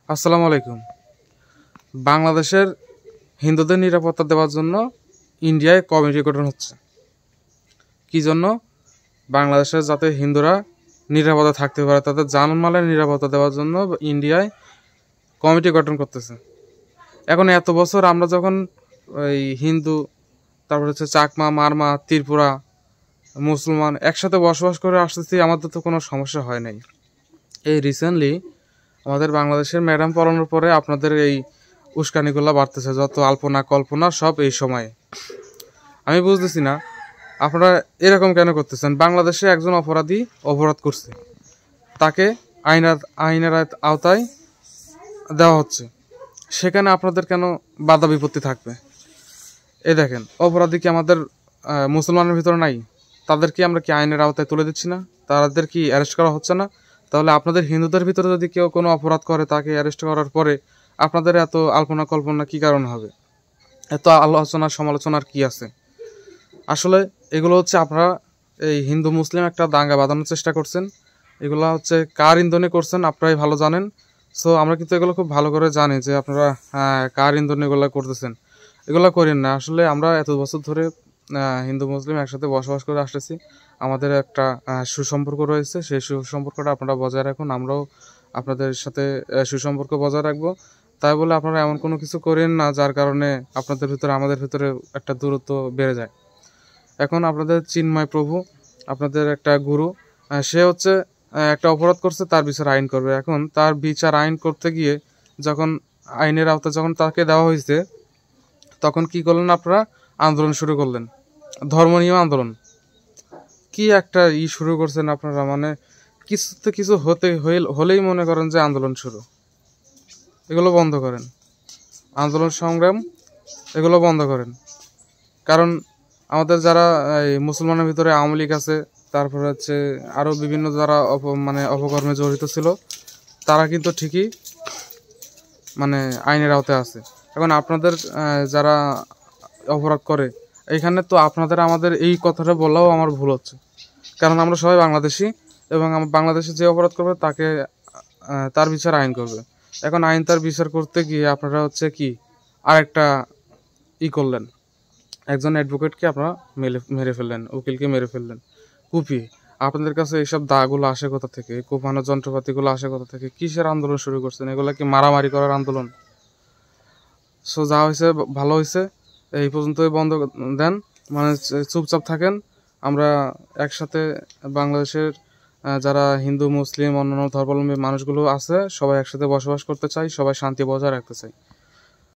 আসসালামু আলাইকুম। বাংলাদেশের হিন্দুদের নিরাপত্তা দেওয়ার জন্য ইন্ডিয়ায় কমিটি গঠন হচ্ছে। কি জন্য? বাংলাদেশের যাতে হিন্দুরা নিরাপদে থাকতে পারে, তাদের জানমালের নিরাপত্তা দেওয়ার জন্য ইন্ডিয়ায় কমিটি গঠন করতেছে। এখন এত বছর আমরা যখন ওই হিন্দু, তারপর হচ্ছে চাকমা, মারমা, ত্রিপুরা, মুসলমান একসাথে বসবাস করে আসতেছি, আমাদের তো কোনো সমস্যা হয় নাই। এই রিসেন্টলি আমাদের বাংলাদেশের ম্যাডাম পড়ানোর পরে আপনাদের এই উস্কানিগুলো বাড়তেছে, যত আল্পনা কল্পনা সব এই সময়ে। আমি বুঝতেছি না আপনারা এরকম কেন করতেছেন। বাংলাদেশে একজন অপরাধী অপরাধ করছে, তাকে আইনের আওতায় দেওয়া হচ্ছে, সেখানে আপনাদের কেন বাধা বিপত্তি থাকবে? এই দেখেন, অপরাধী কি আমাদের মুসলমানের ভিতরে নাই? তাদের কি আমরা কি আইনের আওতায় তুলে দিচ্ছি না? তাদের কি অ্যারেস্ট করা হচ্ছে না? তাহলে আপনাদের হিন্দুদের ভিতরে যদি কেউ কোনো অপরাধ করে, তাকে অ্যারেস্ট করার পরে আপনাদের এত আল্পনা কল্পনা কি কারণ হবে? এত আলোচনা সমালোচনার কি আছে? আসলে এগুলো হচ্ছে আপনারা এই হিন্দু মুসলিম একটা দাঙ্গা বাঁধানোর চেষ্টা করছেন। এগুলো হচ্ছে কার ইন্ধনে করছেন আপনারাই ভালো জানেন। সো আমরা কিন্তু এগুলো খুব ভালো করে জানি যে আপনারা কার ইন্ধনে এগুলো করতেছেন। এগুলো করেন না। আসলে আমরা এত বছর ধরে হিন্দু মুসলিম একসাথে বসবাস করে আসতেছি। আমাদের একটা সুসম্পর্ক রয়েছে, সেই সুসম্পর্কটা আপনারা বজায় রাখুন। আমরাও আপনাদের সাথে সুসম্পর্ক বজায় রাখবো। তাই বলে আপনারা এমন কোনো কিছু করেন না যার কারণে আপনাদের ভিতরে আমাদের ভিতরে একটা দূরত্ব বেড়ে যায়। এখন আপনাদের চিন্ময় প্রভু, আপনাদের একটা গুরু, সে হচ্ছে একটা অপরাধ করছে, তার বিচার আইন করবে। এখন তার বিচার আইন করতে গিয়ে যখন আইনের আওতা যখন তাকে দেওয়া হয়েছে, তখন কি করলেন আপনারা? আন্দোলন শুরু করলেন, ধর্ম নিয়ে আন্দোলন। কি একটা শুরু করছেন আপনারা, মানে কিছুতে কিছু হলেই মনে করেন যে আন্দোলন শুরু। এগুলো বন্ধ করেন, আন্দোলন সংগ্রাম এগুলো বন্ধ করেন। কারণ আমাদের যারা এই মুসলমানের ভিতরে আওয়ামী লীগ আছে, তারপরে হচ্ছে আরও বিভিন্ন যারা অপকর্মে জড়িত ছিল, তারা কিন্তু ঠিকই মানে আইনের আওতায় আছে। এখন আপনাদের যারা অপরাধ করে, এইখানে তো আপনাদের আমাদের এই কথাটা বলাও আমার ভুল হচ্ছে। কারণ আমরা সবাই বাংলাদেশি, এবং বাংলাদেশে যে অপরাধ করবে তাকে তার বিচার আইন করবে। এখন আইন তার বিচার করতে গিয়ে আপনারা হচ্ছে কি আরেকটা করলেন, একজন অ্যাডভোকেটকে আপনারা মেরে ফেললেন, উকিলকে মেরে ফেললেন কুপিয়ে। আপনাদের কাছে এইসব দাগুলো আসে কোথা থেকে? কোপানোর যন্ত্রপাতিগুলো আসে কোথা থেকে? কিসের আন্দোলন শুরু করছেন? এগুলো কি মারামারি করার আন্দোলন? সো যা হয়েছে ভালো হয়েছে, এই পর্যন্তই বন্ধ দেন, মানে চুপচাপ থাকেন। আমরা একসাথে বাংলাদেশের যারা হিন্দু মুসলিম অন্যান্য ধর্মাবলম্বী মানুষগুলো আছে, সবাই একসাথে বসবাস করতে চাই, সবাই শান্তি বজায় রাখতে চাই।